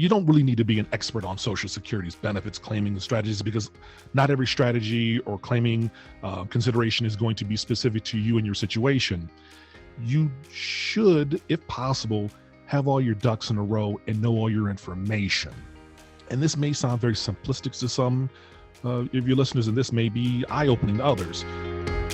you don't really need to be an expert on Social Security's benefits claiming strategies, because not every strategy or claiming consideration is going to be specific to you and your situation. You should, if possible, have all your ducks in a row and know all your information. And this may sound very simplistic to some of your listeners, and this may be eye-opening to others.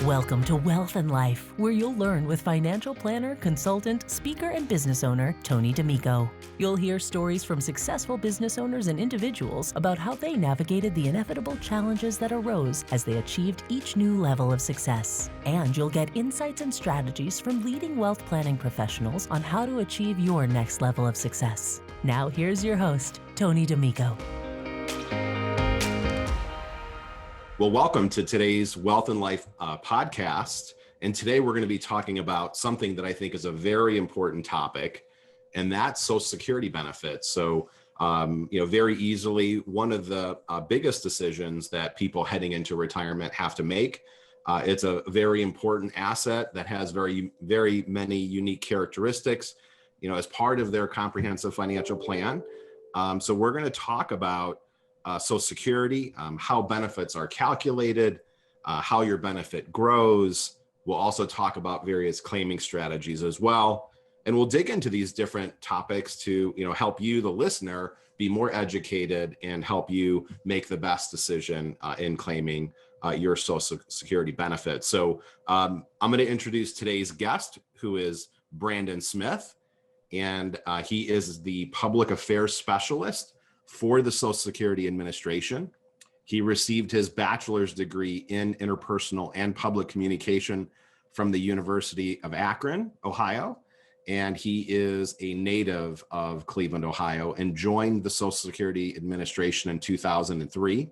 Welcome to Wealth and Life, where you'll learn with financial planner, consultant, speaker, and business owner, Tony D'Amico. You'll hear stories from successful business owners and individuals about how they navigated the inevitable challenges that arose as they achieved each new level of success. And you'll get insights and strategies from leading wealth planning professionals on how to achieve your next level of success. Now here's your host, Tony D'Amico. Well, welcome to today's Wealth and Life podcast. And today we're going to be talking about something that I think is a very important topic, and that's Social Security benefits. So, very easily, one of the biggest decisions that people heading into retirement have to make. It's a very important asset that has very, very many unique characteristics, as part of their comprehensive financial plan. So we're going to talk about Social Security, how benefits are calculated, how your benefit grows. We'll also talk about various claiming strategies as well. And we'll dig into these different topics to, help you, the listener, be more educated and help you make the best decision in claiming your Social Security benefits. So I'm going to introduce today's guest, who is Brandon Smith, and he is the public affairs specialist for the Social Security Administration. He received his bachelor's degree in interpersonal and public communication from the University of Akron, Ohio. And he is a native of Cleveland, Ohio, and joined the Social Security Administration in 2003.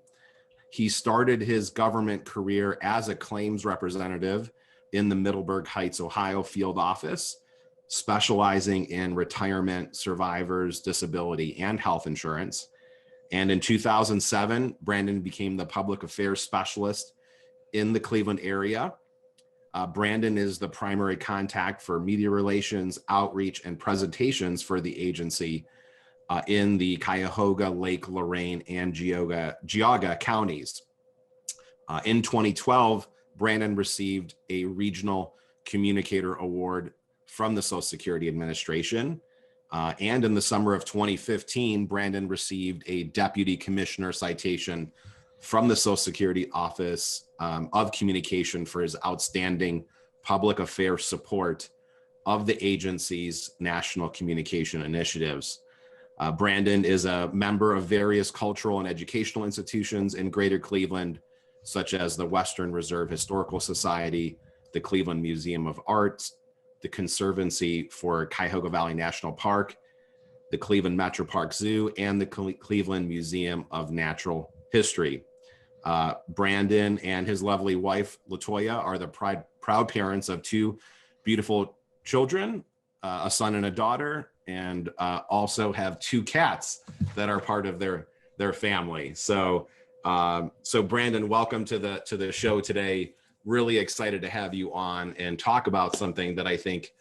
He started his government career as a claims representative in the Middleburg Heights, Ohio field office, specializing in retirement, survivors, disability, and health insurance. And in 2007, Brandon became the public affairs specialist in the Cleveland area. Brandon is the primary contact for media relations, outreach, and presentations for the agency in the Cuyahoga, Lake Lorraine, and Geauga counties. In 2012, Brandon received a Regional Communicator Award from the Social Security Administration. And in the summer of 2015, Brandon received a Deputy Commissioner citation from the Social Security Office of Communication for his outstanding public affairs support of the agency's national communication initiatives. Brandon is a member of various cultural and educational institutions in Greater Cleveland, such as the Western Reserve Historical Society, the Cleveland Museum of Arts, the Conservancy for Cuyahoga Valley National Park, the Cleveland Metro Park Zoo, and the Cleveland Museum of Natural History. Brandon and his lovely wife, Latoya, are the proud parents of two beautiful children, a son and a daughter, and also have two cats that are part of their family. So Brandon, welcome to the show today. Really excited to have you on and talk about something that I think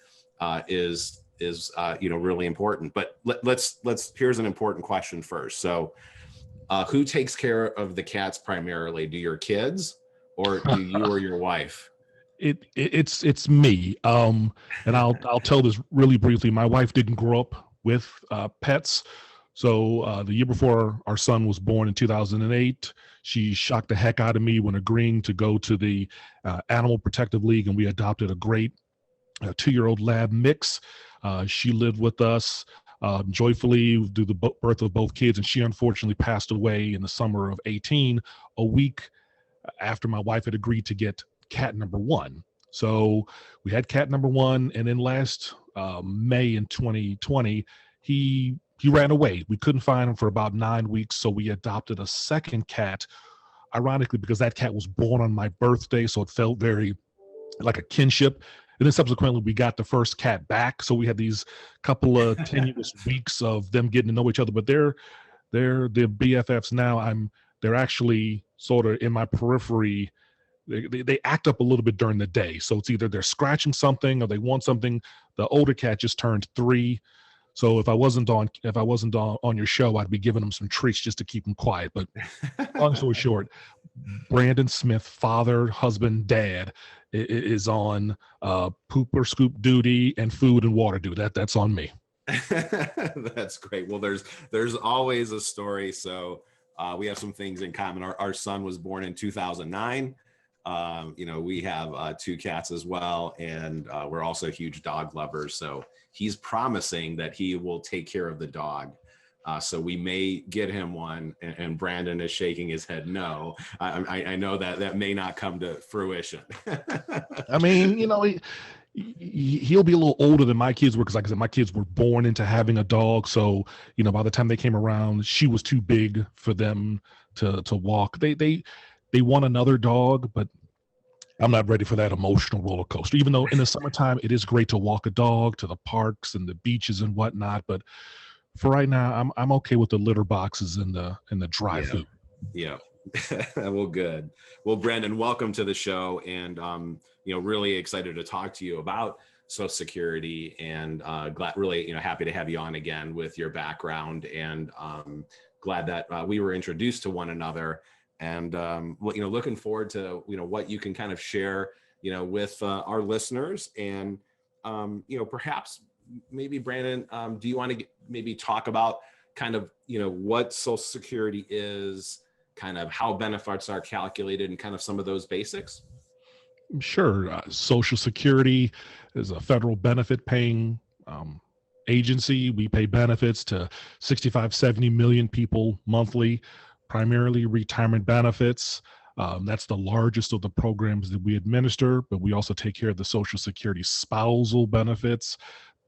is really important. But let's here's an important question first. So who takes care of the cats primarily? Do your kids, or do you or your wife? It's me. And I'll tell this really briefly. My wife didn't grow up with pets. So the year before our son was born in 2008, she shocked the heck out of me when agreeing to go to the Animal Protective League, and we adopted a great 2-year-old lab mix. She lived with us joyfully through the birth of both kids, and she unfortunately passed away in the summer of 18, a week after my wife had agreed to get cat number one. So we had cat number one, and then last May in 2020, he ran away. We couldn't find him for about 9 weeks, so we adopted a second cat, ironically, because that cat was born on my birthday, so it felt very like a kinship. And then subsequently, we got the first cat back, so we had these couple of tenuous weeks of them getting to know each other. But they're the BFFs now. They're actually sort of in my periphery. They act up a little bit during the day, so it's either they're scratching something or they want something. The older cat just turned 3. So if I wasn't on your show, I'd be giving them some treats just to keep them quiet. But long story short, Brandon Smith, father, husband, dad, is on poop or scoop duty and food and water duty. That's on me. That's great. Well, there's always a story. So we have some things in common. Our son was born in 2009. We have 2 cats as well, and we're also huge dog lovers. So he's promising that he will take care of the dog. So we may get him one, and Brandon is shaking his head no. I know that may not come to fruition. I mean, he'll be a little older than my kids were, because like I said, my kids were born into having a dog. So, by the time they came around, she was too big for them to walk. They want another dog, but I'm not ready for that emotional roller coaster. Even though in the summertime, it is great to walk a dog to the parks and the beaches and whatnot. But for right now, I'm okay with the litter boxes and the dry food. Yeah. Well, good. Well, Brandon, welcome to the show, and really excited to talk to you about Social Security, and really happy to have you on again with your background, and glad that we were introduced to one another, and looking forward to what you can kind of share with our listeners, and perhaps maybe Brandon, do you want to maybe talk about kind of what Social Security is, kind of how benefits are calculated, and kind of some of those basics? Sure. Social Security is a federal benefit paying agency. We pay benefits to 65, 70 million people monthly, primarily retirement benefits. That's the largest of the programs that we administer, but we also take care of the Social Security spousal benefits,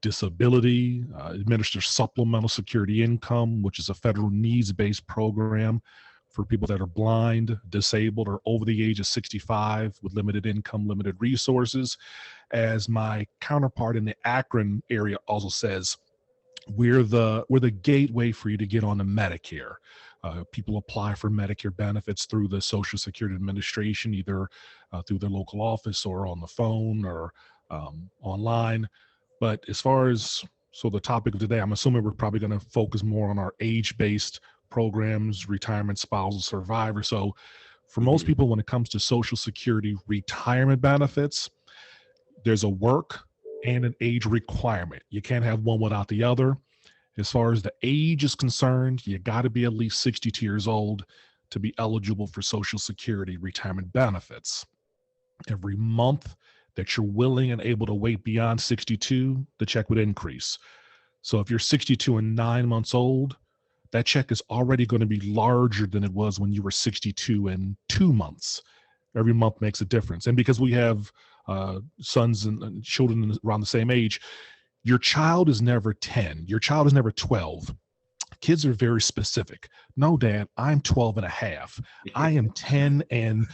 disability, administer supplemental security income, which is a federal needs-based program for people that are blind, disabled, or over the age of 65 with limited income, limited resources. As my counterpart in the Akron area also says, we're the gateway for you to get on to Medicare. People apply for Medicare benefits through the Social Security Administration, either through their local office or on the phone or online. But as far as the topic of today, I'm assuming we're probably going to focus more on our age-based programs, retirement, spousal, survivor. So for most people, when it comes to Social Security retirement benefits, there's a work and an age requirement. You can't have one without the other. As far as the age is concerned, you got to be at least 62 years old to be eligible for Social Security retirement benefits. Every month that you're willing and able to wait beyond 62, the check would increase. So if you're 62 and 9 months old, that check is already going to be larger than it was when you were 62 and 2 months. Every month makes a difference. And because we have sons and children around the same age, your child is never 10. Your child is never 12. Kids are very specific. No, Dad, I'm 12 and a half. I am 10 and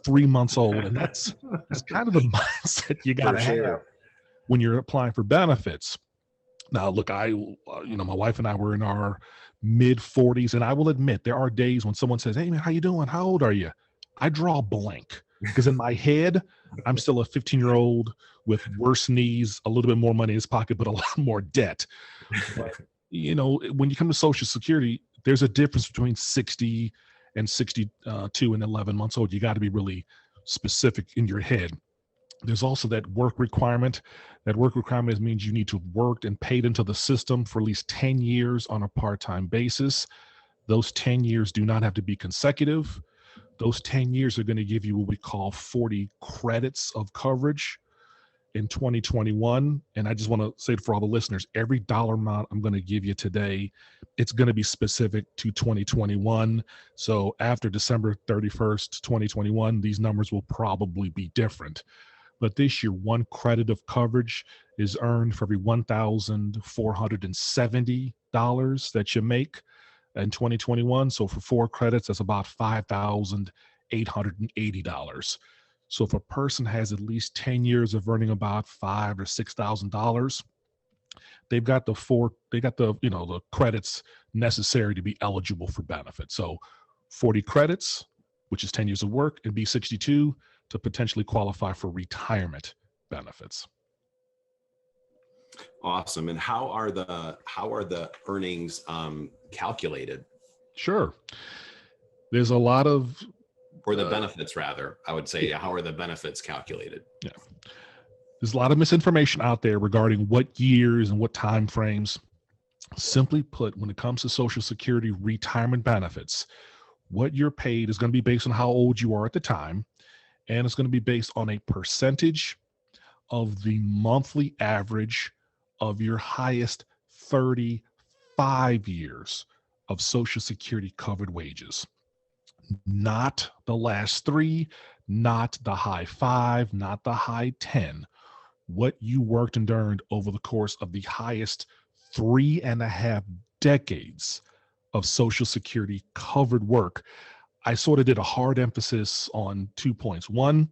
3 months old. And that's kind of the mindset you got to have when you're applying for benefits. Now, look, my wife and I were in our mid 40s, and I will admit there are days when someone says, "Hey, man, how you doing? How old are you?" I draw a blank because in my head, I'm still a 15-year-old with worse knees, a little bit more money in his pocket, but a lot more debt. But, when you come to Social Security, there's a difference between 60 and 62 and 11 months old. You got to be really specific in your head. There's also that work requirement. That work requirement means you need to have worked and paid into the system for at least 10 years on a part-time basis. Those 10 years do not have to be consecutive. Those 10 years are going to give you what we call 40 credits of coverage in 2021. And I just want to say for all the listeners, every dollar amount I'm going to give you today, it's going to be specific to 2021. So after December 31st, 2021, these numbers will probably be different. But this year, 1 credit of coverage is earned for every $1,470 that you make in 2021. So for 4 credits, that's about $5,880. So if a person has at least 10 years of earning about $5,000 or $6,000, they've got the credits necessary to be eligible for benefits. So 40 credits, which is 10 years of work, and be 62 to potentially qualify for retirement benefits. Awesome. And how are the earnings calculated, Sure. There's a lot of or the benefits rather? I would say, yeah, how are the benefits calculated? yeah. There's a lot of misinformation out there regarding what years and what time frames. Simply put, when it comes to Social Security retirement benefits, what you're paid is going to be based on how old you are at the time, and it's going to be based on a percentage of the monthly average of your highest 35 years of Social Security covered wages. Not the last three, not the high five, not the high 10. What you worked and earned over the course of the highest 3.5 decades of Social Security covered work. I sort of did a hard emphasis on 2 points. One,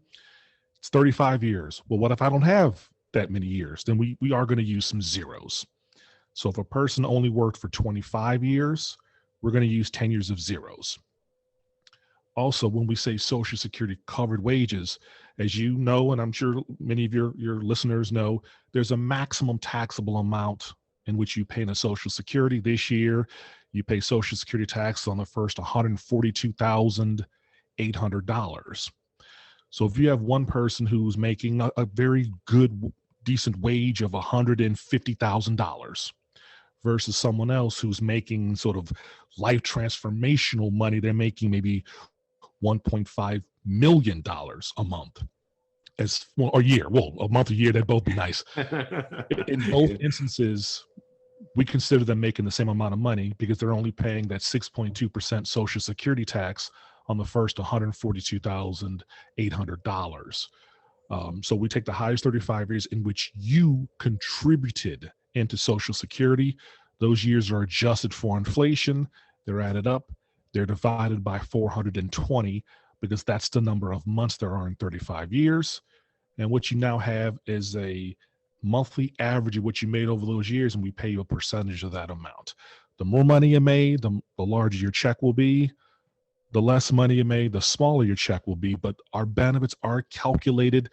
it's 35 years. Well, what if I don't have that many years? Then we are going to use some zeros. So if a person only worked for 25 years, we're going to use 10 years of zeros. Also, when we say Social Security covered wages, as you know, and I'm sure many of your listeners know, there's a maximum taxable amount in which you pay into Social Security. This year, you pay Social Security tax on the first $142,800. So if you have one person who's making a very good, decent wage of $150,000 versus someone else who's making sort of life transformational money, they're making maybe $1.5 million a month as well, or year. Well, a month, a year, that'd both be nice. In both instances, we consider them making the same amount of money because they're only paying that 6.2% Social Security tax on the first $142,800. So we take the highest 35 years in which you contributed into Social Security. Those years are adjusted for inflation. They're added up. They're divided by 420 because that's the number of months there are in 35 years. And what you now have is a monthly average of what you made over those years, and we pay you a percentage of that amount. The more money you made, the larger your check will be. The less money you made, the smaller your check will be. But our benefits are calculated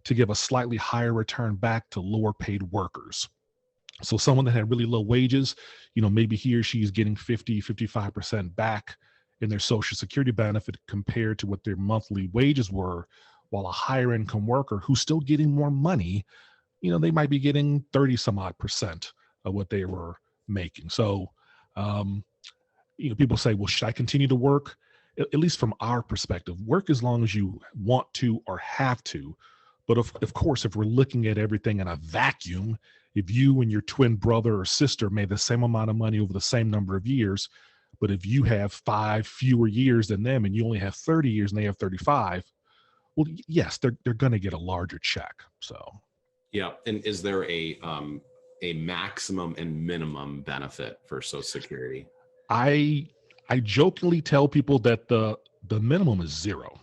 to give a slightly higher return back to lower paid workers. So someone that had really low wages, maybe he or she is getting 55% back in their Social Security benefit compared to what their monthly wages were, while a higher income worker who's still getting more money, they might be getting 30 some odd percent of what they were making. So, people say, well, should I continue to work? At least from our perspective, work as long as you want to or have to. But of course, if we're looking at everything in a vacuum, if you and your twin brother or sister made the same amount of money over the same number of years, but if you have 5 fewer years than them and you only have 30 years and they have 35, well, yes, they're going to get a larger check. So, yeah. And is there a maximum and minimum benefit for Social Security? I jokingly tell people that the minimum is zero.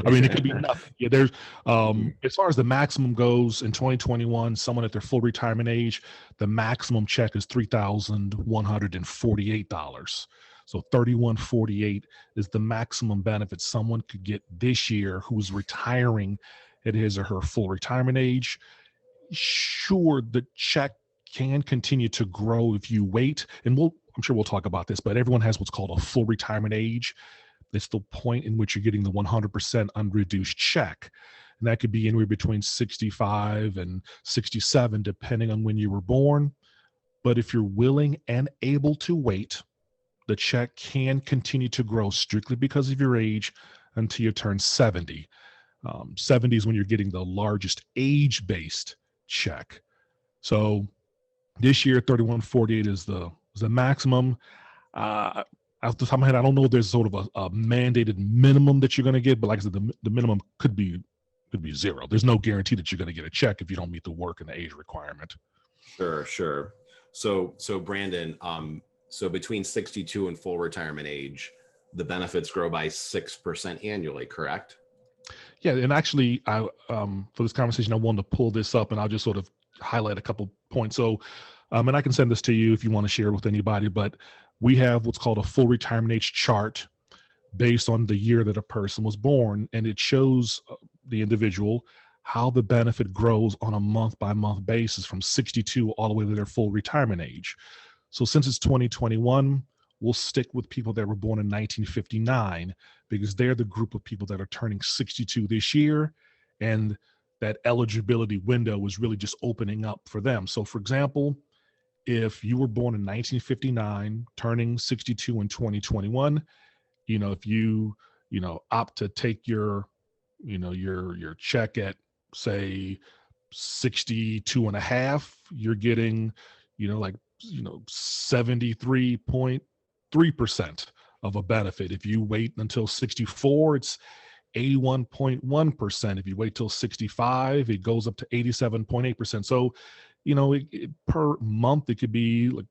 I mean, it could be nothing. Yeah, there's as far as the maximum goes in 2021, someone at their full retirement age, the maximum check is $3,148. So $3,148 is the maximum benefit someone could get this year who's retiring at his or her full retirement age. Sure, the check can continue to grow if you wait, and I'm sure we'll talk about this, but everyone has what's called a full retirement age. It's the point in which you're getting the 100% unreduced check. And that could be anywhere between 65 and 67, depending on when you were born. But if you're willing and able to wait, the check can continue to grow strictly because of your age until you turn 70. 70 is when you're getting the largest age-based check. So this year, 3148 is the maximum. Off the top of my head, I don't know if there's sort of a mandated minimum that you're going to get, but like I said, the minimum could be zero. There's no guarantee that you're going to get a check if you don't meet the work and the age requirement. Sure. So Brandon, so between 62 and full retirement age, the benefits grow by 6% annually, correct? Yeah, and actually, I for this conversation, I wanted to pull this up, and I'll just sort of highlight a couple points. So, and I can send this to you if you want to share it with anybody, but we have what's called a full retirement age chart based on the year that a person was born, and it shows the individual how the benefit grows on a month by month basis from 62 all the way to their full retirement age. So since it's 2021, we'll stick with people that were born in 1959 because they're the group of people that are turning 62 this year. And that eligibility window is really just opening up for them. So, for example, if you were born in 1959, turning 62 in 2021, if opt to take your check at, say, 62 and a half, you're getting, 73.3% of a benefit. If you wait until 64, it's 81.1%. If you wait till 65, it goes up to 87.8%. So, per month, it could be like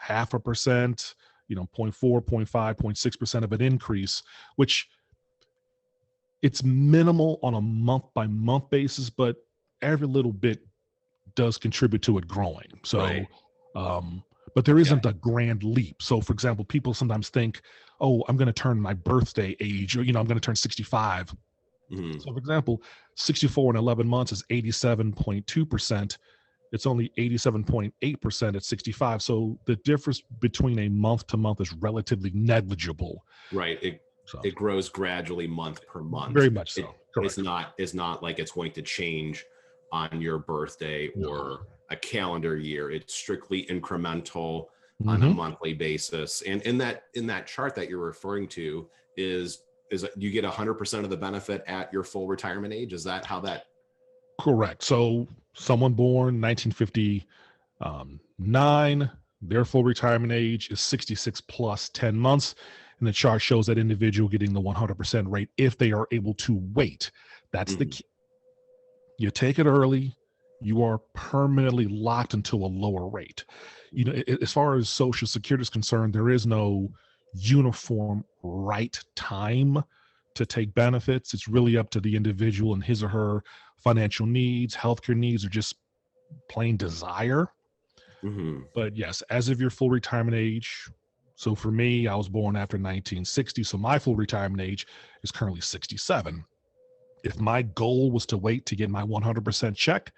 0.5%, 0.4, 0.5, 0.6% of an increase, which it's minimal on a month by month basis, but every little bit does contribute to it growing. So, Right. But there isn't a grand leap. So, for example, people sometimes think, oh, I'm going to turn my birthday age, or, I'm going to turn 65. Mm-hmm. So, for example, 64 in 11 months is 87.2%. It's only 87.8% at 65. So the difference between a month to month is relatively negligible. Right. It grows gradually month per month. Very much so. It's not like it's going to change on your birthday or a calendar year. It's strictly incremental on a monthly basis. And in that chart that you're referring to is you get 100% of the benefit at your full retirement age. Is that how that? Correct. So someone born 1959, their full retirement age is 66 plus 10 months. And the chart shows that individual getting the 100% rate if they are able to wait. That's the key. You take it early, you are permanently locked into a lower rate. As far as Social Security is concerned, there is no uniform right time to take benefits. It's really up to the individual and his or her financial needs, healthcare needs, or just plain desire. But yes, as of your full retirement age. So for me, I was born after 1960. So my full retirement age is currently 67. If my goal was to wait to get my 100% check,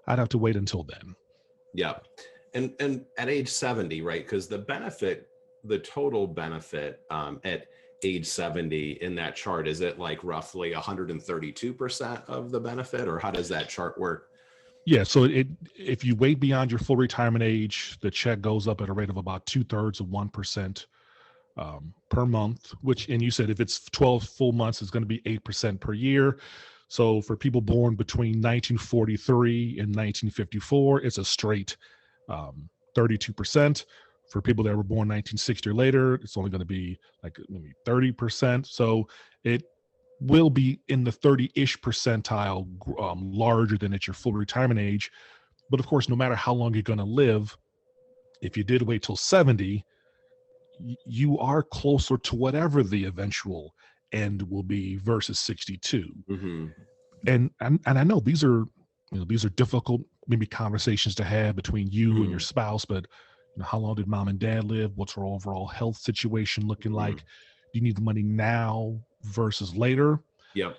I'd have to wait until then. Yeah. And at age 70, right? Because the total benefit at age 70 in that chart, is it like roughly 132% of the benefit, or how does that chart work? Yeah, so if you wait beyond your full retirement age, the check goes up at a rate of about 2/3 of 1% per month, and you said if it's 12 full months, it's going to be 8% per year. So for people born between 1943 and 1954, it's a straight 32%. For people that were born 1960 or later, it's only going to be like maybe 30%. So it will be in the 30-ish percentile larger than at your full retirement age. But of course, no matter how long you're going to live, if you did wait till 70, you are closer to whatever the eventual end will be versus 62. And I know these are difficult maybe conversations to have between you and your spouse, but how long did mom and dad live? What's our overall health situation looking like? Do you need the money now versus later? Yep.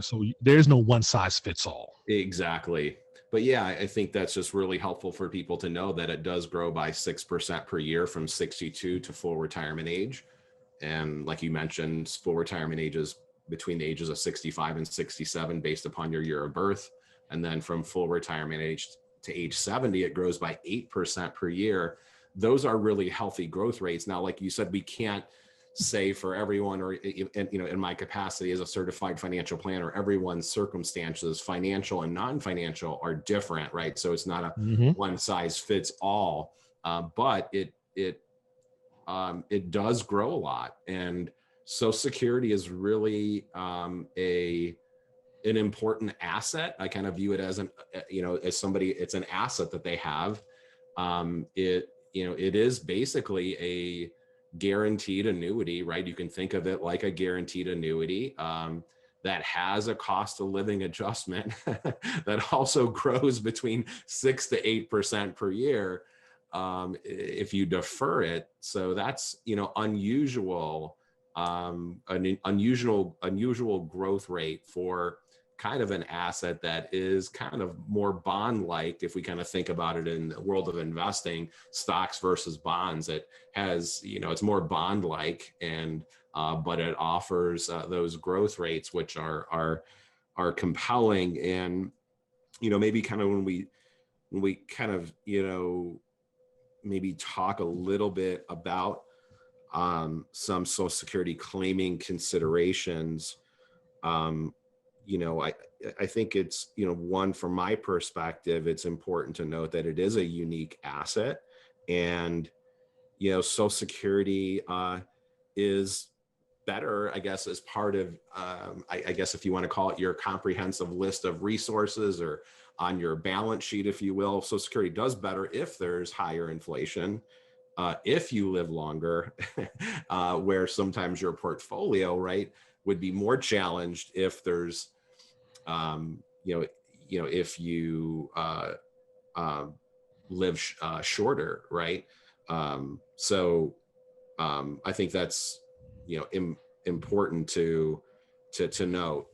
So there's no one size fits all. Exactly. But yeah, I think that's just really helpful for people to know that it does grow by 6% per year from 62 to full retirement age. And like you mentioned, full retirement ages between the ages of 65 and 67 based upon your year of birth. And then from full retirement age to age 70, it grows by 8% per year. Those are really healthy growth rates. Now, like you said, we can't say for everyone, or in my capacity as a certified financial planner, everyone's circumstances, financial and non-financial, are different, right? So it's not a one size fits all, but it does grow a lot. And Social Security is really an important asset. I kind of view it as as somebody, it's an asset that they have. It is basically a guaranteed annuity, right? You can think of it like a guaranteed annuity that has a cost of living adjustment that also grows between 6 to 8% per year if you defer it. So that's unusual, an unusual growth rate for kind of an asset that is kind of more bond-like. If we kind of think about it in the world of investing, stocks versus bonds, it has, it's more bond-like, and but it offers those growth rates, which are compelling. And maybe kind of when we kind of maybe talk a little bit about some Social Security claiming considerations. I think it's, one, from my perspective, it's important to note that it is a unique asset, and, Social Security is better, I guess, as part of, I guess, if you want to call it your comprehensive list of resources, or on your balance sheet, if you will. Social Security does better if there's higher inflation, if you live longer, where sometimes your portfolio, right, would be more challenged if there's, if you live shorter, right? So I think that's, important to note.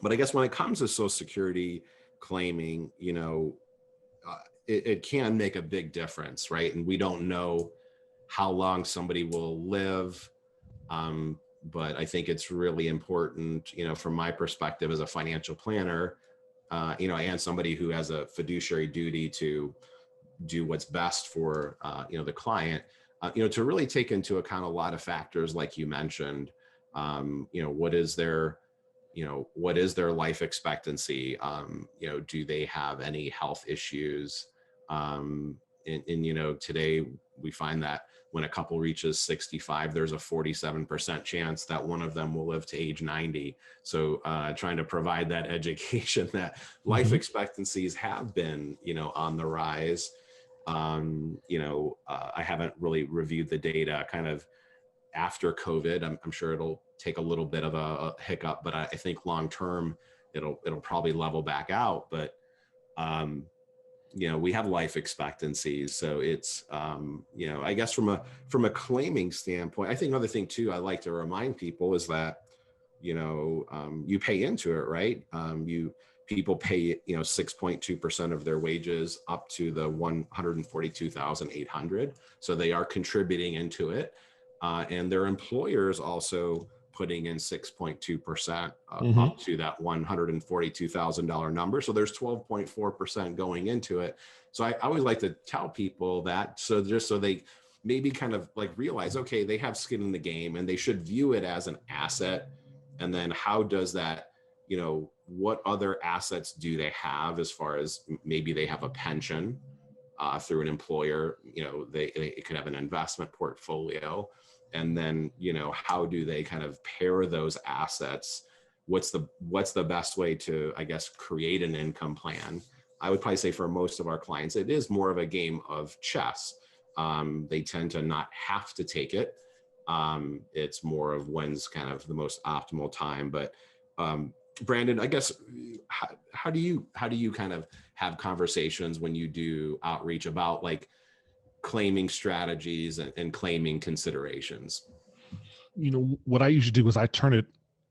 But I guess when it comes to Social Security claiming, it can make a big difference, right? And we don't know how long somebody will live. But I think it's really important, from my perspective as a financial planner, and somebody who has a fiduciary duty to do what's best for, the client, to really take into account a lot of factors, like you mentioned. What is their life expectancy? Do they have any health issues? And today we find that when a couple reaches 65, there's a 47% chance that one of them will live to age 90. So trying to provide that education that life expectancies have been, on the rise. I haven't really reviewed the data kind of after COVID. I'm sure it'll take a little bit of a hiccup, but I think long term it'll probably level back out. But we have life expectancies, so it's I guess from a claiming standpoint, I think another thing too I like to remind people is that you pay into it, right? People pay 6.2% of their wages up to the 142,800, so they are contributing into it, and their employers also putting in 6.2% up to that $142,000 number. So there's 12.4% going into it. So I always like to tell people that, so just so they maybe kind of like realize, okay, they have skin in the game and they should view it as an asset. And then how does that, what other assets do they have, as far as maybe they have a pension through an employer, they could have an investment portfolio. And then, how do they kind of pair those assets? What's the best way to, I guess, create an income plan? I would probably say for most of our clients, it is more of a game of chess. They tend to not have to take it. It's more of when's kind of the most optimal time. But Brandon, I guess, how do you kind of have conversations when you do outreach about like claiming strategies and claiming considerations? What I usually do is I turn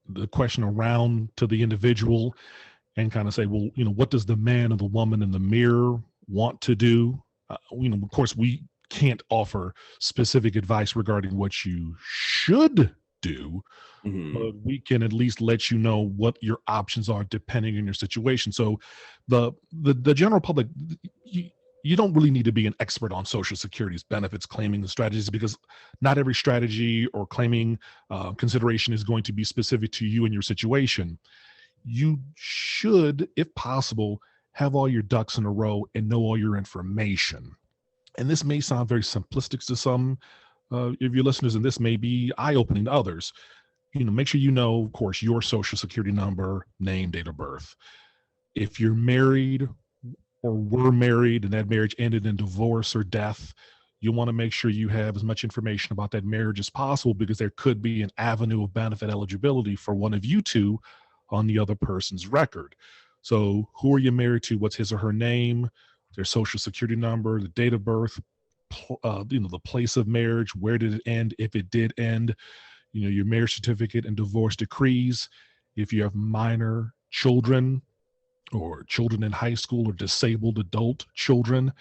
the question around to the individual and kind of say, well, what does the man or the woman in the mirror want to do? Of course, we can't offer specific advice regarding what you should do, but we can at least let you know what your options are depending on your situation. So the general public, you don't really need to be an expert on Social Security's benefits claiming strategies, because not every strategy or claiming consideration is going to be specific to you and your situation. You should, if possible, have all your ducks in a row and know all your information. And this may sound very simplistic to some of your listeners, and this may be eye-opening to others. Make sure of course, your Social Security number, name, date of birth. If you're married or were married and that marriage ended in divorce or death, you want to make sure you have as much information about that marriage as possible, because there could be an avenue of benefit eligibility for one of you two on the other person's record. So who are you married to? What's his or her name, their Social Security number, the date of birth, the place of marriage, where did it end, if it did end, your marriage certificate and divorce decrees. If you have minor children or children in high school or disabled adult children,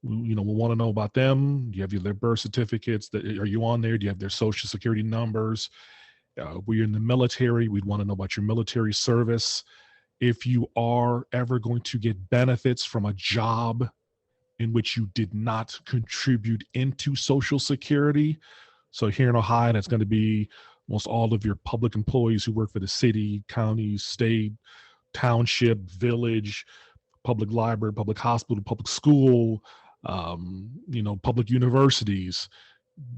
we'll want to know about them. Do you have their birth certificates? Are you on there? Do you have their social security numbers? Were you in the military? We'd want to know about your military service. If you are ever going to get benefits from a job in which you did not contribute into Social Security. So here in Ohio, that's going to be almost all of your public employees who work for the city, county, state, township, village, public library, public hospital, public school, public universities.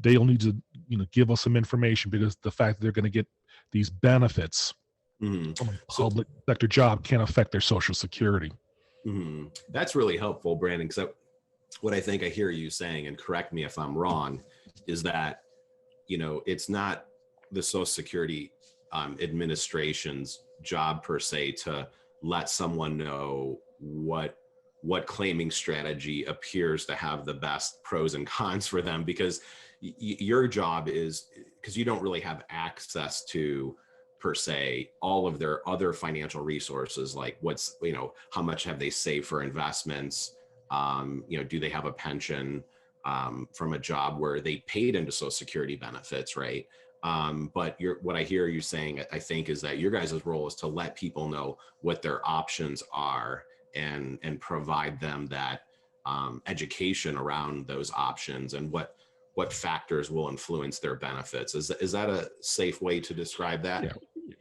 They'll need to, give us some information, because the fact that they're going to get these benefits from a public sector job can't affect their Social Security. That's really helpful, Brandon, because what I think I hear you saying, and correct me if I'm wrong, is that, it's not the Social Security Administration's job per se to let someone know what claiming strategy appears to have the best pros and cons for them, because your job is, because you don't really have access to, per se, all of their other financial resources, like how much have they saved for investments, do they have a pension from a job where they paid into Social Security benefits, right? But what I hear you saying, I think, is that your guys' role is to let people know what their options are and provide them that education around those options and what factors will influence their benefits. Is that a safe way to describe that?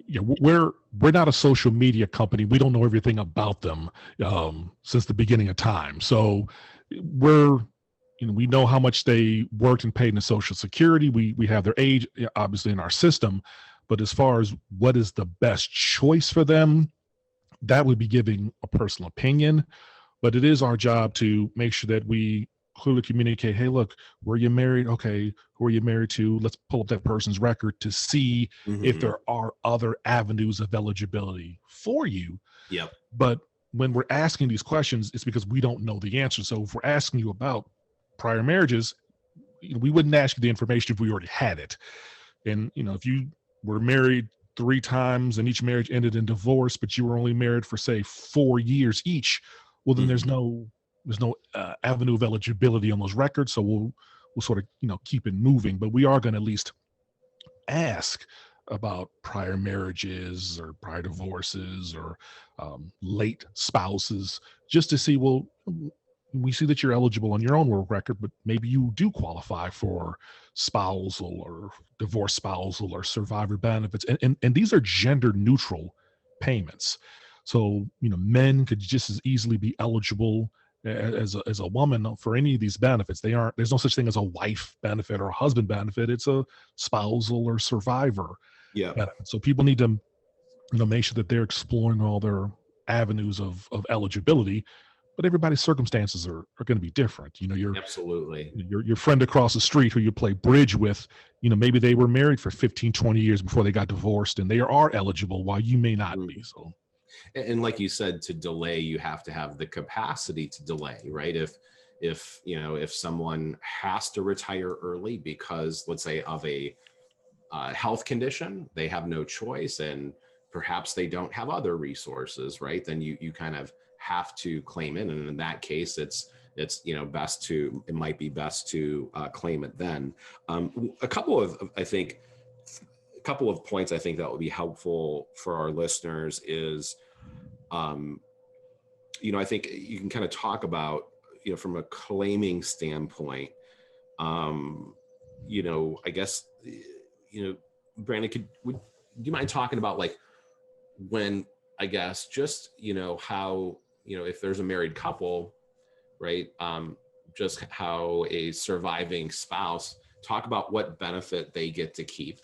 Yeah, we're not a social media company. We don't know everything about them since the beginning of time. So we know how much they worked and paid in the Social Security. We have their age, obviously, in our system. But as far as what is the best choice for them, that would be giving a personal opinion. But it is our job to make sure that we clearly communicate, hey, look, were you married? Okay, who are you married to? Let's pull up that person's record to see if there are other avenues of eligibility for you. Yep. But when we're asking these questions, it's because we don't know the answer. So if we're asking you about prior marriages, we wouldn't ask you the information if we already had it. And, if you were married 3 times and each marriage ended in divorce, but you were only married for, say, 4 years each, well, then there's no avenue of eligibility on those records. So we'll sort of, keep it moving, but we are going to at least ask about prior marriages or prior divorces or late spouses, just to see, well, we see that you're eligible on your own work record, but maybe you do qualify for spousal or divorce spousal or survivor benefits. And these are gender neutral payments. So, men could just as easily be eligible as a woman for any of these benefits. There's no such thing as a wife benefit or a husband benefit. It's a spousal or survivor benefit. So people need to, make sure that they're exploring all their avenues of eligibility, but everybody's circumstances are going to be different. Absolutely. Your friend across the street who you play bridge with, maybe they were married for 15, 20 years before they got divorced, and they are eligible while you may not be. So. And like you said, to delay, you have to have the capacity to delay, right? If someone has to retire early because, let's say, of a health condition, they have no choice, and perhaps they don't have other resources, right? Then you kind of have to claim it, and in that case, it might be best to claim it then. A couple of points I think that would be helpful for our listeners is, I think you can kind of talk about, from a claiming standpoint, I guess, Brandon, would you mind talking about, like, when, I guess, just, how, if there's a married couple, right, just how a surviving spouse, talk about what benefit they get to keep.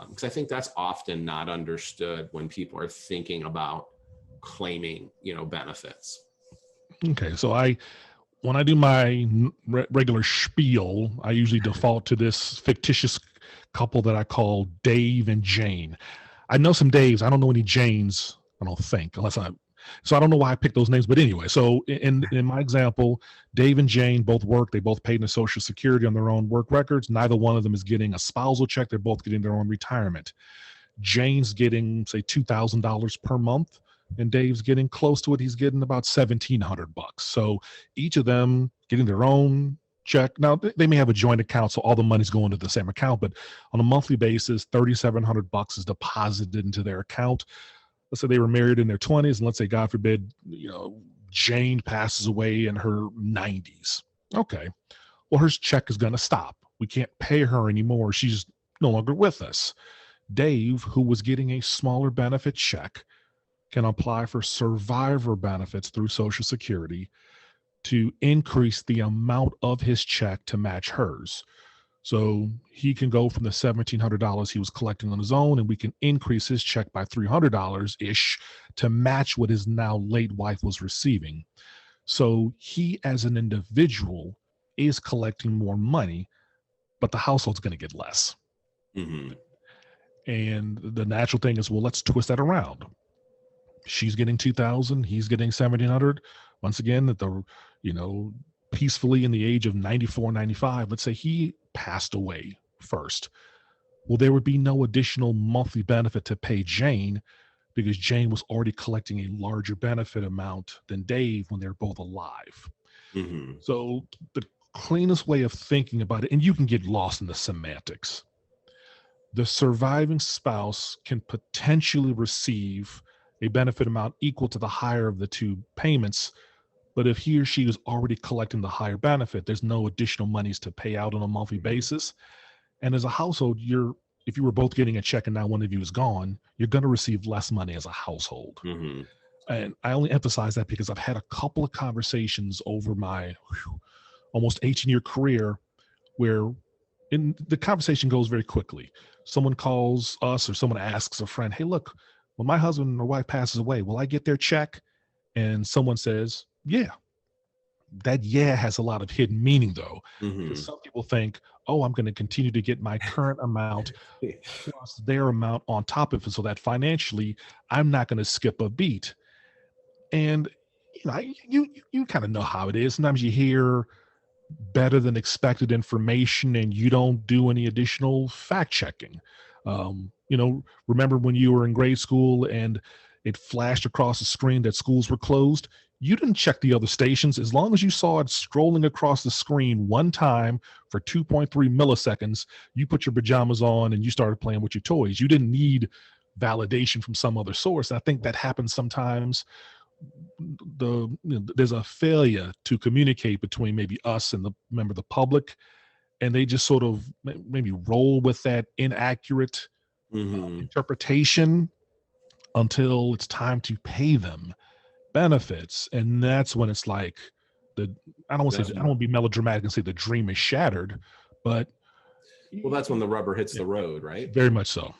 Because I think that's often not understood when people are thinking about claiming, benefits. Okay, so when I do my regular spiel, I usually default to this fictitious couple that I call Dave and Jane. I know some Daves. I don't know any Janes, I don't think, so I don't know why I picked those names, but anyway, so in my example, Dave and Jane both work. They both paid into Social Security on their own work records. Neither one of them is getting a spousal check. They're both getting their own retirement. Jane's getting, say, $2,000 per month, and Dave's getting close to it. He's getting about $1,700. So each of them getting their own check. Now they may have a joint account, so all the money's going to the same account, but on a monthly basis, $3,700 is deposited into their account. Let's say they were married in their 20s, and let's say, God forbid, Jane passes away in her 90s. Okay. Well, her check is going to stop. We can't pay her anymore. She's no longer with us. Dave, who was getting a smaller benefit check, can apply for survivor benefits through Social Security to increase the amount of his check to match hers. So he can go from the $1,700 he was collecting on his own, and we can increase his check by $300-ish to match what his now late wife was receiving. So he, as an individual, is collecting more money, but the household's going to get less. Mm-hmm. And the natural thing is, well, let's twist that around. She's getting $2,000, he's getting $1,700. Once again, peacefully in the age of 94, 95, let's say he passed away first. Well, there would be no additional monthly benefit to pay Jane because Jane was already collecting a larger benefit amount than Dave when they're both alive. Mm-hmm. So the cleanest way of thinking about it, and you can get lost in the semantics, the surviving spouse can potentially receive a benefit amount equal to the higher of the two payments. But if he or she is already collecting the higher benefit, there's no additional monies to pay out on a monthly basis. And as a household, if you were both getting a check and now one of you is gone, you're going to receive less money as a household. Mm-hmm. And I only emphasize that because I've had a couple of conversations over my almost 18-year career where the conversation goes very quickly. Someone calls us or someone asks a friend, hey, look, when my husband or wife passes away, will I get their check? And someone says, yeah. That yeah has a lot of hidden meaning, though. Mm-hmm. Because some people think, oh, I'm going to continue to get my current amount plus their amount on top of it, so that financially I'm not going to skip a beat. And you kind of know how it is. Sometimes you hear better than expected information and you don't do any additional fact checking. Remember when you were in grade school and it flashed across the screen that schools were closed? You didn't check the other stations. As long as you saw it scrolling across the screen one time for 2.3 milliseconds, you put your pajamas on and you started playing with your toys. You didn't need validation from some other source. I think that happens sometimes. There's a failure to communicate between maybe us and the member of the public, and they just sort of maybe roll with that inaccurate interpretation until it's time to pay them benefits. And that's when it's like I don't want to be melodramatic and say the dream is shattered, but that's when the rubber hits the road, right? Very much so.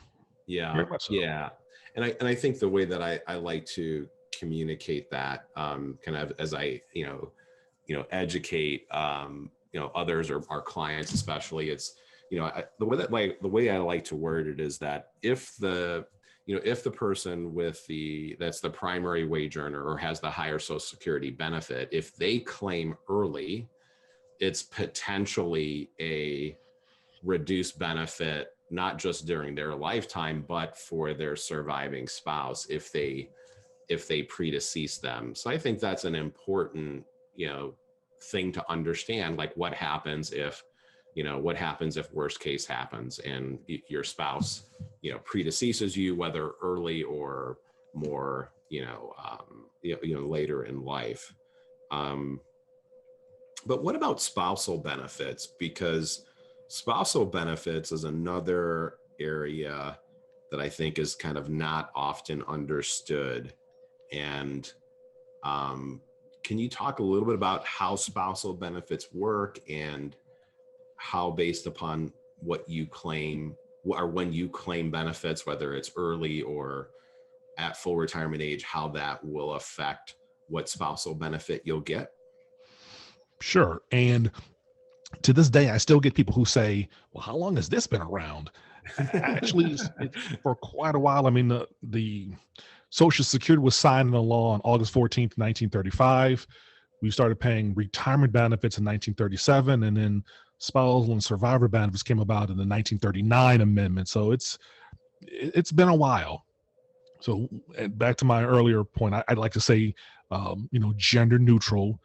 Yeah. Very much so. Yeah. And I think the way that I like to communicate that kind of as I educate others or our clients especially, it's the way I like to word it is that if the person that's the primary wage earner or has the higher Social Security benefit, if they claim early, it's potentially a reduced benefit, not just during their lifetime, but for their surviving spouse if they predecease them. So I think that's an important, thing to understand, like what happens if worst case happens and your spouse, predeceases you, whether early or more, later in life. But what about spousal benefits? Because spousal benefits is another area that I think is kind of not often understood. And can you talk a little bit about how spousal benefits work and how, based upon what you claim or when you claim benefits, whether it's early or at full retirement age, how that will affect what spousal benefit you'll get? Sure. And to this day, I still get people who say, well, how long has this been around? Actually, it's for quite a while. I mean, the Social Security was signed into law on August 14th, 1935. We started paying retirement benefits in 1937, and then spousal and survivor benefits came about in the 1939 amendment. So it's it's been a while. So back to my earlier point, I'd like to say, gender neutral.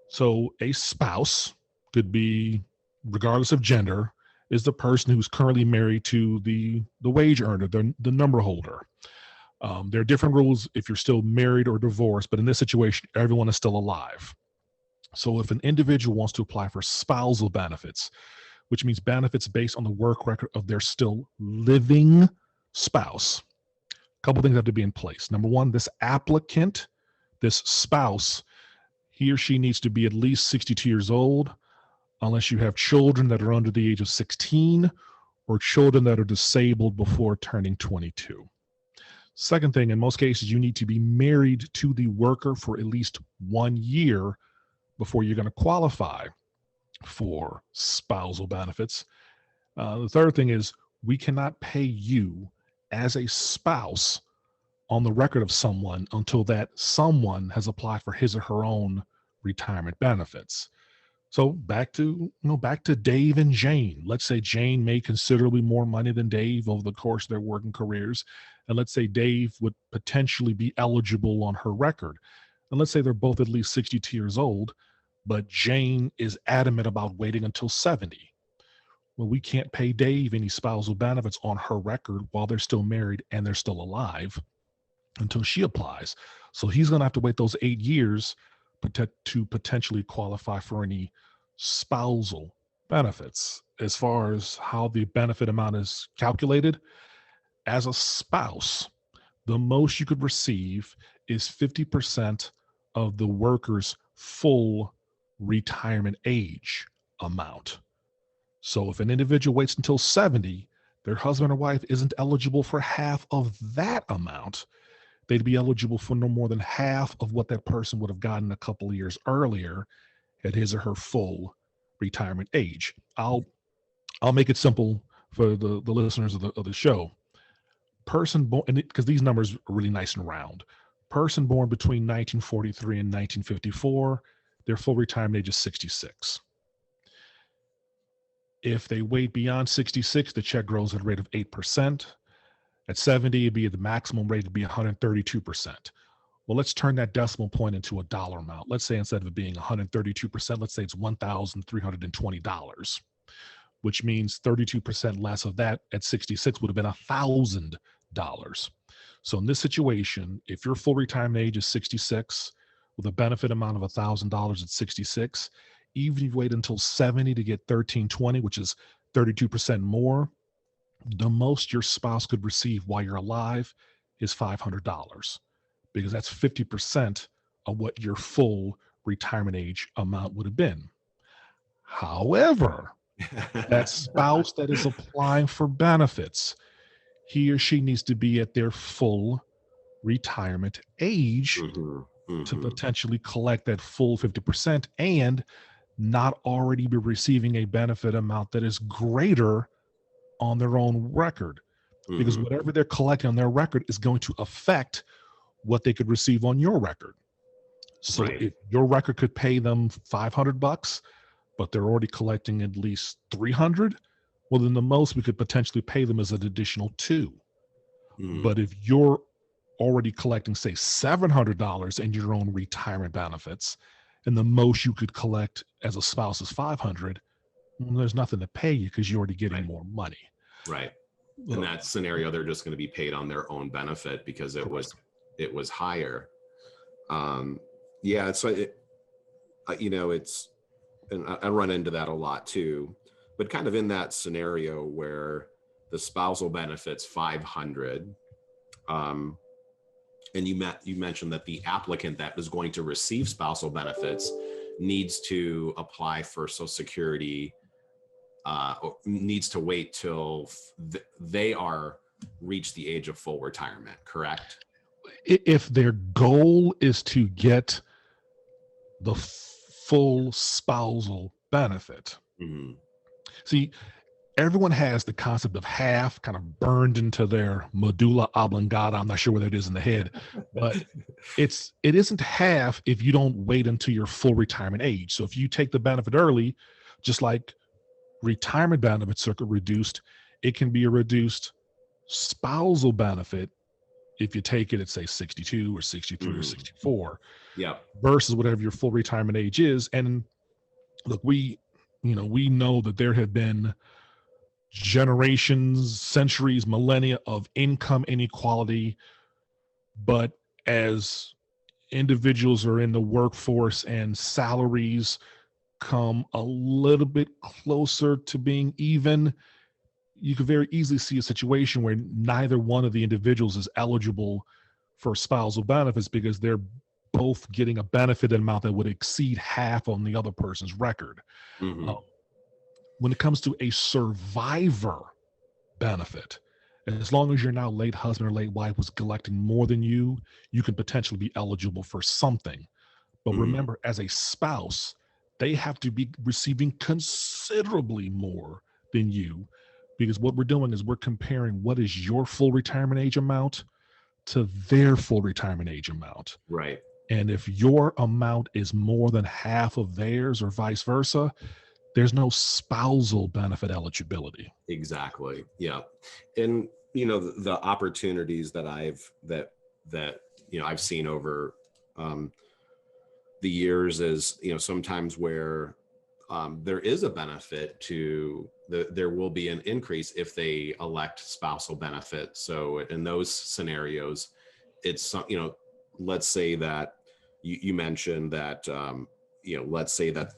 So a spouse could be, regardless of gender, is the person who's currently married to the wage earner, the number holder. There are different rules if you're still married or divorced, but in this situation, everyone is still alive. So if an individual wants to apply for spousal benefits, which means benefits based on the work record of their still living spouse, a couple things have to be in place. Number one, this applicant, this spouse, he or she needs to be at least 62 years old, unless you have children that are under the age of 16 or children that are disabled before turning 22. Second thing, in most cases, you need to be married to the worker for at least 1 year before you're going to qualify for spousal benefits. The third thing is we cannot pay you as a spouse on the record of someone until that someone has applied for his or her own retirement benefits. So back to Dave and Jane. Let's say Jane made considerably more money than Dave over the course of their working careers. And let's say Dave would potentially be eligible on her record. And let's say they're both at least 62 years old, but Jane is adamant about waiting until 70. Well, we can't pay Dave any spousal benefits on her record while they're still married and they're still alive until she applies. So he's going to have to wait those 8 years to potentially qualify for any spousal benefits. As far as how the benefit amount is calculated, as a spouse, the most you could receive is 50% of the worker's full retirement age amount. So if an individual waits until 70, their husband or wife isn't eligible for half of that amount. They'd be eligible for no more than half of what that person would have gotten a couple of years earlier at his or her full retirement age. I'll make it simple for the listeners of the show. Person born, because these numbers are really nice and round. Person born between 1943 and 1954, their full retirement age is 66. If they wait beyond 66, the check grows at a rate of 8%. At 70, it'd be the maximum rate would be 132%. Well, let's turn that decimal point into a dollar amount. Let's say instead of it being 132%, let's say it's $1,320, which means 32% less of that at 66 would have been $1,000. So in this situation, if your full retirement age is 66 with a benefit amount of $1,000 at 66, even if you wait until 70 to get 1,320, which is 32% more, the most your spouse could receive while you're alive is $500, because that's 50% of what your full retirement age amount would have been. However, that spouse that is applying for benefits, he or she needs to be at their full retirement age to potentially collect that full 50% and not already be receiving a benefit amount that is greater on their own record, because whatever they're collecting on their record is going to affect what they could receive on your record. So if your record could pay them $500, but they're already collecting at least $300, well, then the most we could potentially pay them is an additional $2. But if you're already collecting, say, $700 in your own retirement benefits, and the most you could collect as a spouse is $500, well, there's nothing to pay you because you're already getting more money. Right. In that scenario, they're just going to be paid on their own benefit because it was higher. Yeah. So it's, and I run into that a lot too, but kind of in that scenario where the spousal benefits 500, and you mentioned that the applicant that is going to receive spousal benefits needs to apply for Social Security, or needs to wait till they reach the age of full retirement, correct? If their goal is to get the full spousal benefit. See, everyone has the concept of half kind of burned into their medulla oblongata. I'm not sure whether it is in the head, but it isn't half if you don't wait until your full retirement age. So if you take the benefit early, just like retirement benefits are reduced, it can be reduced Spousal benefit, if you take it at say 62 or 63 or 64, Yeah. versus whatever your full retirement age is. And look, we know that there have been generations, centuries, millennia of income inequality, but as individuals are in the workforce and salaries come a little bit closer to being even, you could very easily see a situation where neither one of the individuals is eligible for spousal benefits because they're both getting a benefit amount that would exceed half on the other person's record. Mm-hmm. When it comes to a survivor benefit, as long as your now late husband or late wife was collecting more than you can potentially be eligible for something. But remember, as a spouse, they have to be receiving considerably more than you, because what we're doing is we're comparing what is your full retirement age amount to their full retirement age amount. Right. And if your amount is more than half of theirs or vice versa, there's no spousal benefit eligibility. Exactly. Yeah. And, the opportunities that I've seen over the years is, sometimes where there is a benefit to there will be an increase if they elect spousal benefit. So in those scenarios, it's, let's say that you mentioned that, let's say that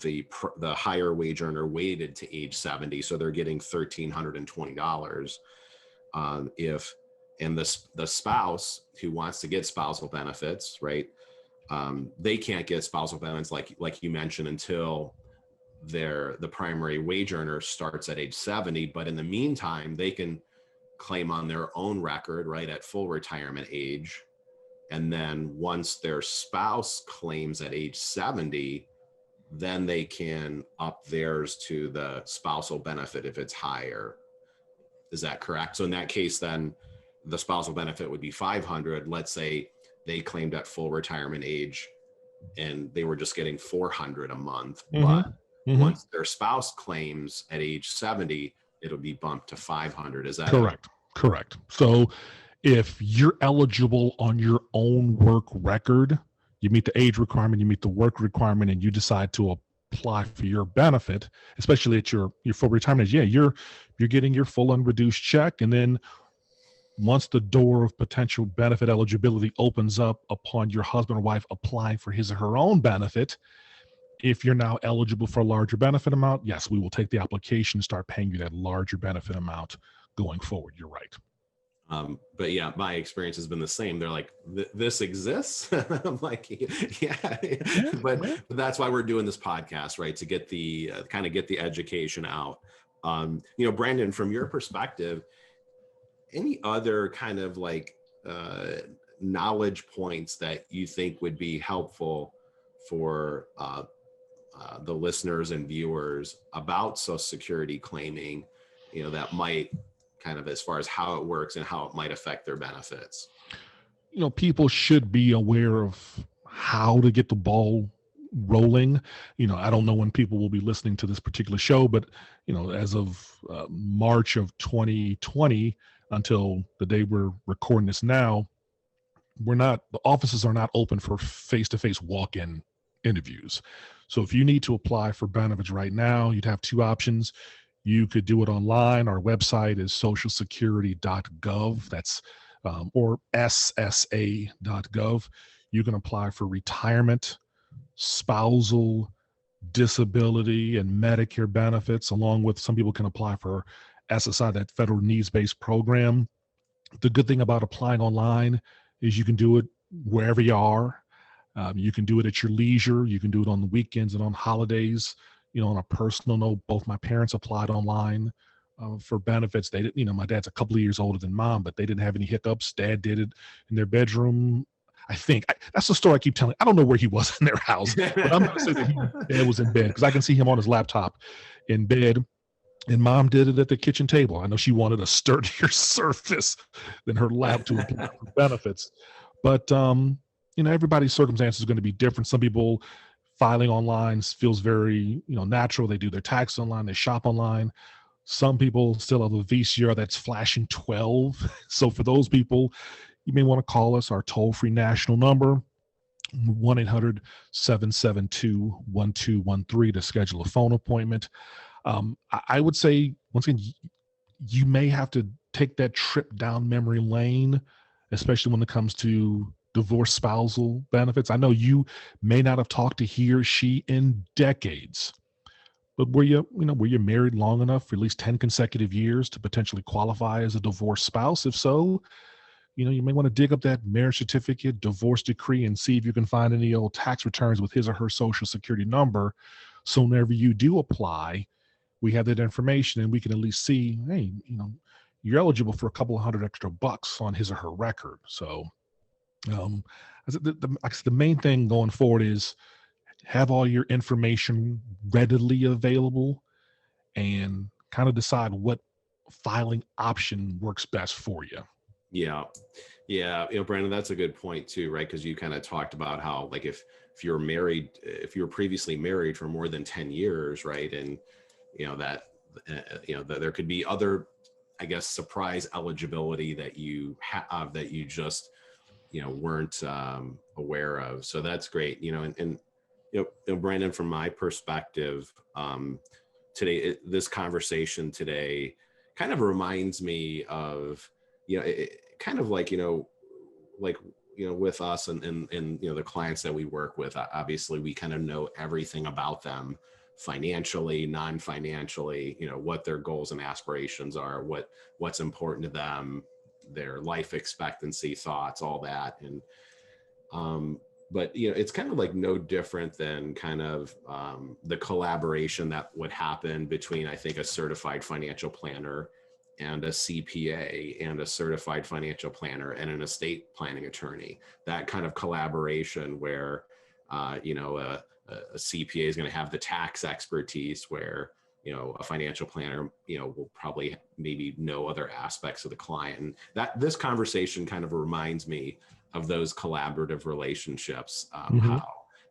the higher wage earner waited to age 70, so they're getting $1,320. And the spouse who wants to get spousal benefits, right? They can't get spousal benefits like you mentioned until the primary wage earner starts at age 70. But in the meantime, they can claim on their own record, right, at full retirement age. And then once their spouse claims at age 70, then they can up theirs to the spousal benefit if it's higher. Is that correct? So in that case, then the spousal benefit would be $500. Let's say they claimed at full retirement age and they were just getting $400 a month. But once their spouse claims at age 70, it'll be bumped to $500. Is that correct? So if you're eligible on your own work record, you meet the age requirement, you meet the work requirement, and you decide to apply for your benefit, especially at your full retirement age, you're getting your full unreduced check. And then once the door of potential benefit eligibility opens up upon your husband or wife applying for his or her own benefit, if you're now eligible for a larger benefit amount, yes, we will take the application and start paying you that larger benefit amount going forward. You're right. But yeah, my experience has been the same. They're like, this exists. I'm like, yeah. But that's why we're doing this podcast, right? To get the kind of get the education out. Brandon, from your perspective, any other kind of like knowledge points that you think would be helpful for the listeners and viewers about Social Security claiming, that might kind of, as far as how it works and how it might affect their benefits? People should be aware of how to get the ball rolling. I don't know when people will be listening to this particular show, but as of March of 2020 until the day we're recording this now, the offices are not open for face-to-face walk-in interviews. So if you need to apply for benefits right now, you'd have two options. You could do it online. Our website is socialsecurity.gov. That's or ssa.gov. You can apply for retirement, spousal, disability, and Medicare benefits, along with some people can apply for SSI, that federal needs-based program. The good thing about applying online is you can do it wherever you are. You can do it at your leisure. You can do it on the weekends and on holidays. On a personal note, both my parents applied online for benefits. They didn't, my dad's a couple of years older than mom, but they didn't have any hiccups. Dad did it in their bedroom. I think that's the story I keep telling. I don't know where he was in their house, but I'm going to say that dad was in bed because I can see him on his laptop in bed. And mom did it at the kitchen table. I know she wanted a sturdier surface than her lap to apply for benefits. But, everybody's circumstance is going to be different. Some people filing online feels very, natural. They do their tax online, they shop online. Some people still have a VCR that's flashing 12. So for those people, you may want to call us, our toll-free national number, 1-800-772-1213 to schedule a phone appointment. I would say, once again, you may have to take that trip down memory lane, especially when it comes to divorce spousal benefits. I know you may not have talked to he or she in decades, but were you married long enough for at least 10 consecutive years to potentially qualify as a divorced spouse? If so, you may want to dig up that marriage certificate, divorce decree, and see if you can find any old tax returns with his or her social security number. So whenever you do apply, we have that information and we can at least see, hey, you're eligible for a couple of $100 extra on his or her record. So the main thing going forward is have all your information readily available and kind of decide what filing option works best for you. Yeah. Brandon, that's a good point too, right? Because you kind of talked about how, like, if you're married, if you were previously married for more than 10 years, right? And, that there could be other, I guess, surprise eligibility that you have that you just, weren't aware of. So that's great. Brandon, from my perspective, today, this conversation today kind of reminds me of, kind of like, with us and the clients that we work with, obviously we kind of know everything about them financially, non-financially, what their goals and aspirations are, what's important to them, their life expectancy, thoughts, all that. And, but, it's kind of like no different than kind of the collaboration that would happen between, I think, a certified financial planner and a CPA and a certified financial planner and an estate planning attorney. That kind of collaboration where, a CPA is going to have the tax expertise where, a financial planner, will probably maybe know other aspects of the client. And that this conversation kind of reminds me of those collaborative relationships, how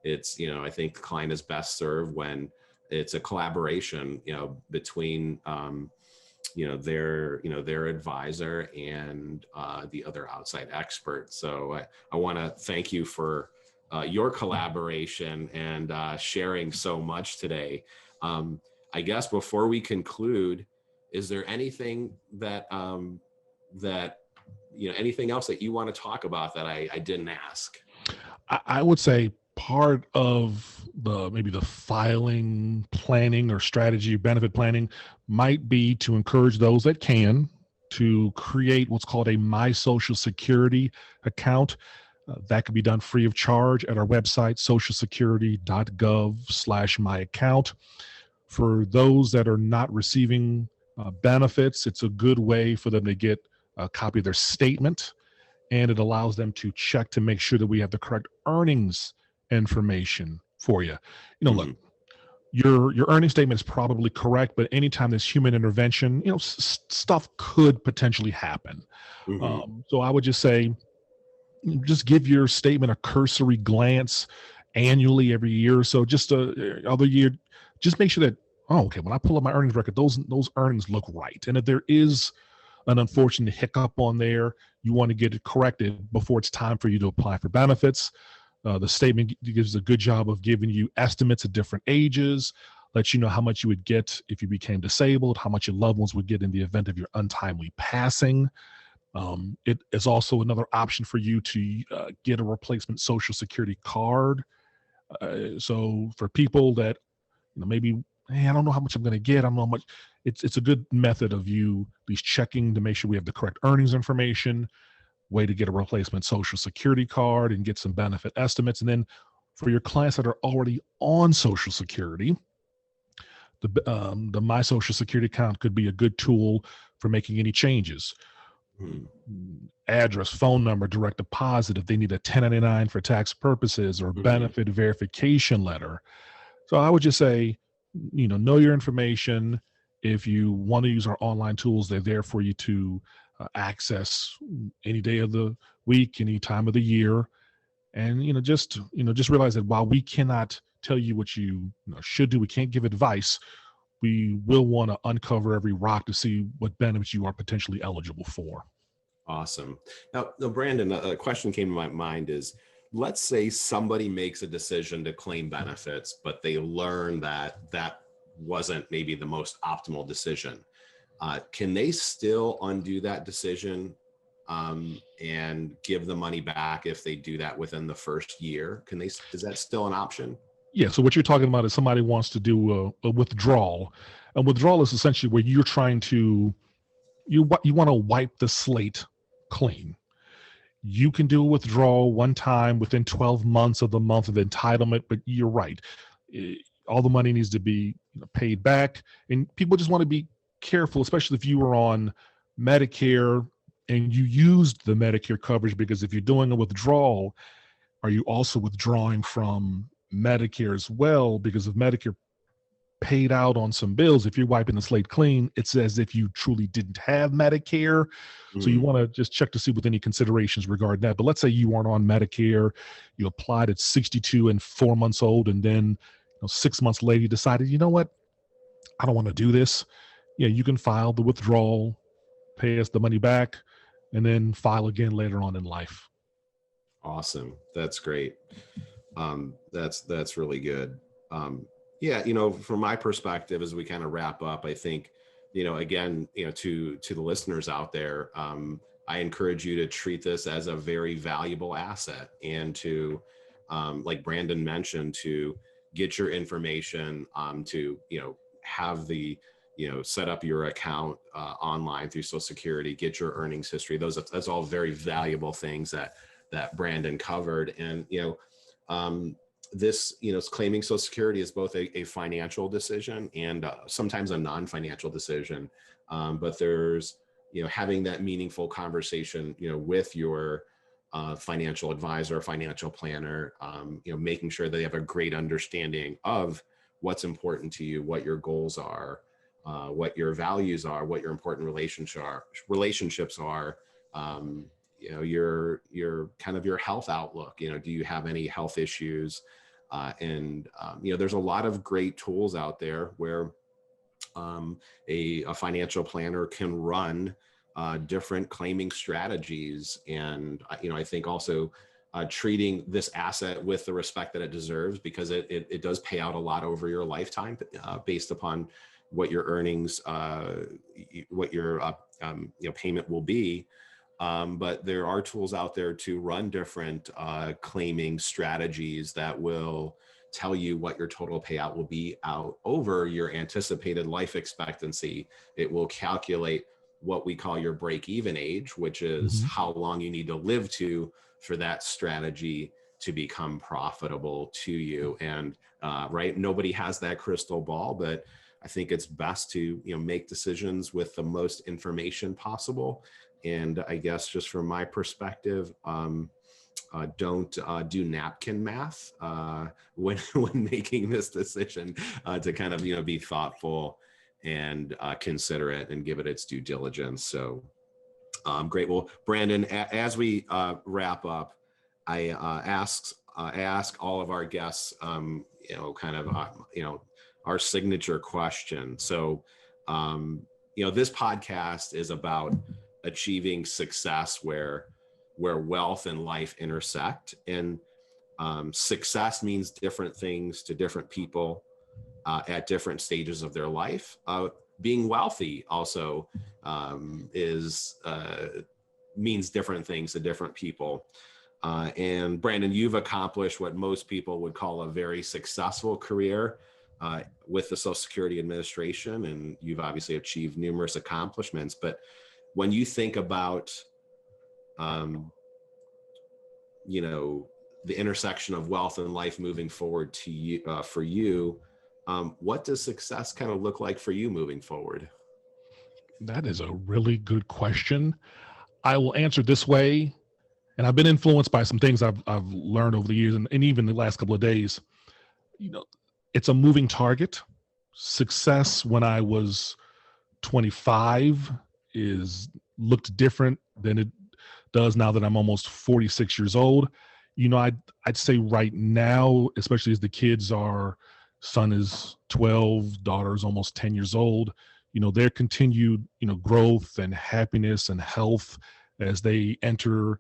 it's, I think the client is best served when it's a collaboration, between, their advisor and the other outside expert. So I want to thank you for your collaboration and sharing so much today. I guess before we conclude, is there anything that anything else that you want to talk about that I didn't ask? I would say part of maybe the filing planning or strategy benefit planning might be to encourage those that can to create what's called a My Social Security account. That can be done free of charge at our website, socialsecurity.gov/myaccount. For those that are not receiving benefits, it's a good way for them to get a copy of their statement, and it allows them to check to make sure that we have the correct earnings information for you. Look, your earnings statement is probably correct, but anytime there's human intervention, stuff could potentially happen. So I would just say, just give your statement a cursory glance annually every year or so, just other year, just make sure that, okay, when I pull up my earnings record, those earnings look right. And if there is an unfortunate hiccup on there, you want to get it corrected before it's time for you to apply for benefits. The statement gives a good job of giving you estimates at different ages, lets you know how much you would get if you became disabled, how much your loved ones would get in the event of your untimely passing. It is also another option for you to get a replacement Social Security card. So for people that maybe, hey, I don't know how much I'm going to get, I don't know how much, it's a good method of you at least checking to make sure we have the correct earnings information, way to get a replacement Social Security card and get some benefit estimates. And then for your clients that are already on Social Security, the My Social Security account could be a good tool for making any changes. Address, phone number, direct deposit, if they need a 1099 for tax purposes or benefit verification letter. So I would just say, know your information. If you want to use our online tools, they're there for you to access any day of the week, any time of the year. And, just realize that while we cannot tell you what you should do, we can't give advice. we will want to uncover every rock to see what benefits you are potentially eligible for. Awesome. Now, Brandon, a question came to my mind is, let's say somebody makes a decision to claim benefits, but they learn that that wasn't maybe the most optimal decision. Can they still undo that decision and give the money back if they do that within the first year? Is that still an option? Yeah. So what you're talking about is somebody wants to do a withdrawal. A withdrawal is essentially where you're trying to, you want to wipe the slate clean. You can do a withdrawal one time within 12 months of the month of entitlement, but you're right. All the money needs to be paid back. And people just want to be careful, especially if you were on Medicare and you used the Medicare coverage, because if you're doing a withdrawal, are you also withdrawing from Medicare as well? Because if Medicare paid out on some bills, if you're wiping the slate clean, it's as if you truly didn't have Medicare. So you want to just check to see with any considerations regarding that. But let's say you weren't on Medicare, you applied at 62 and 4 months old, and then 6 months later you decided, you know what, I don't want to do this. Yeah, you can file the withdrawal, pay us the money back, and then file again later on in life. Awesome. That's great. That's really good. Yeah, from my perspective, as we kind of wrap up, I think, again, to the listeners out there, I encourage you to treat this as a very valuable asset, and to, like Brandon mentioned, to get your information, to, have the, set up your account online through Social Security, get your earnings history. That's all very valuable things that Brandon covered. And, this, claiming Social Security is both a financial decision and sometimes a non-financial decision. But there's, having that meaningful conversation, with your financial advisor, financial planner, making sure that they have a great understanding of what's important to you, what your goals are, what your values are, what your important relationships are, your kind of your health outlook. Do you have any health issues? There's a lot of great tools out there where a financial planner can run different claiming strategies. And, I think also treating this asset with the respect that it deserves, because it does pay out a lot over your lifetime based upon what your earnings, what your payment will be. But there are tools out there to run different claiming strategies that will tell you what your total payout will be out over your anticipated life expectancy. It will calculate what we call your break-even age, which is how long you need to live to for that strategy to become profitable to you. And right, nobody has that crystal ball, but I think it's best to make decisions with the most information possible. And I guess just from my perspective, don't do napkin math when making this decision, to kind of be thoughtful and considerate and give it its due diligence. So great. Well, Brandon, as we wrap up, I ask all of our guests, our signature question. So, this podcast is about achieving success where wealth and life intersect, and success means different things to different people at different stages of their life. Being wealthy also means different things to different people. And Brandon, you've accomplished what most people would call a very successful career with the Social Security Administration, and you've obviously achieved numerous accomplishments. But when you think about, the intersection of wealth and life moving forward to you, for you, what does success kind of look like for you moving forward? That is a really good question. I will answer this way, and I've been influenced by some things I've learned over the years, and even the last couple of days. It's a moving target. Success when I was 25 looked different than it does now that I'm almost 46 years old. I'd say right now, especially as the kids are son is 12, daughter's almost 10 years old. Their continued, growth and happiness and health as they enter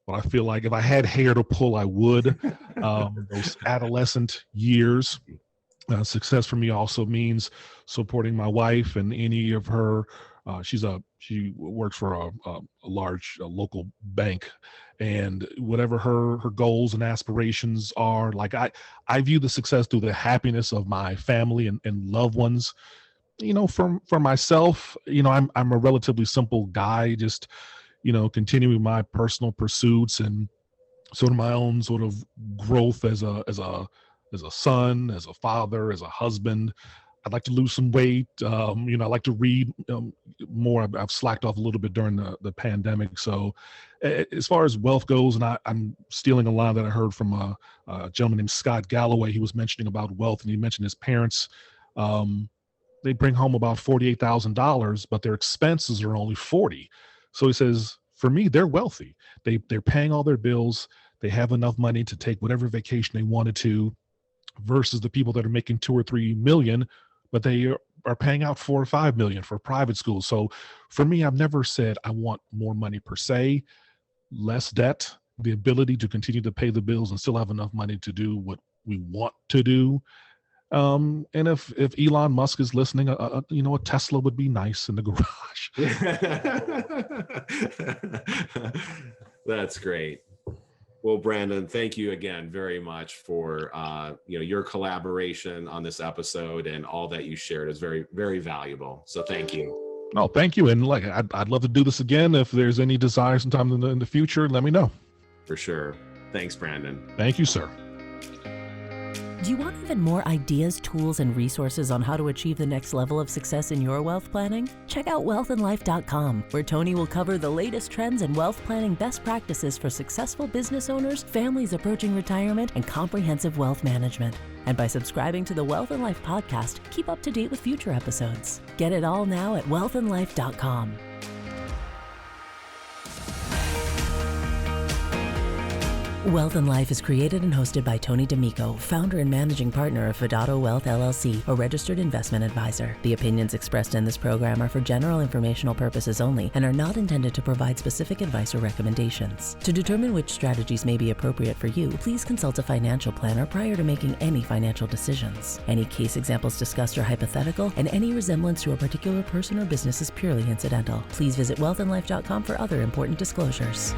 what I feel like if I had hair to pull, I would. Those adolescent years. Success for me also means supporting my wife and any of her. She works for a large local bank, and whatever her goals and aspirations are, like I view the success through the happiness of my family and loved ones. For myself, I'm a relatively simple guy, just continuing my personal pursuits and sort of my own sort of growth as a son, as a father, as a husband. I'd like to lose some weight. I like to read more. I've slacked off a little bit during the pandemic. So as far as wealth goes, and I'm stealing a line that I heard from a gentleman named Scott Galloway. He was mentioning about wealth, and he mentioned his parents. They bring home about $48,000, but their expenses are only 40. So he says, for me, they're wealthy. They're paying all their bills. They have enough money to take whatever vacation they wanted to, versus the people that are making 2 or 3 million, but they are paying out 4 or 5 million for private schools. So for me, I've never said I want more money per se, less debt, the ability to continue to pay the bills and still have enough money to do what we want to do. And if Elon Musk is listening, a Tesla would be nice in the garage. That's great. Well, Brandon, thank you again very much for your collaboration on this episode, and all that you shared is very, very valuable. So thank you. Oh, thank you. And I'd love to do this again. If there's any desire sometime in the future, let me know. For sure. Thanks, Brandon. Thank you, sir. Do you want even more ideas, tools, and resources on how to achieve the next level of success in your wealth planning? Check out wealthandlife.com, where Tony will cover the latest trends and wealth planning best practices for successful business owners, families approaching retirement, and comprehensive wealth management. And by subscribing to the Wealth and Life podcast, keep up to date with future episodes. Get it all now at wealthandlife.com. Wealth and Life is created and hosted by Tony D'Amico, founder and managing partner of Fidato Wealth LLC, a registered investment advisor. The opinions expressed in this program are for general informational purposes only and are not intended to provide specific advice or recommendations. To determine which strategies may be appropriate for you, please consult a financial planner prior to making any financial decisions. Any case examples discussed are hypothetical, and any resemblance to a particular person or business is purely incidental. Please visit wealthandlife.com for other important disclosures.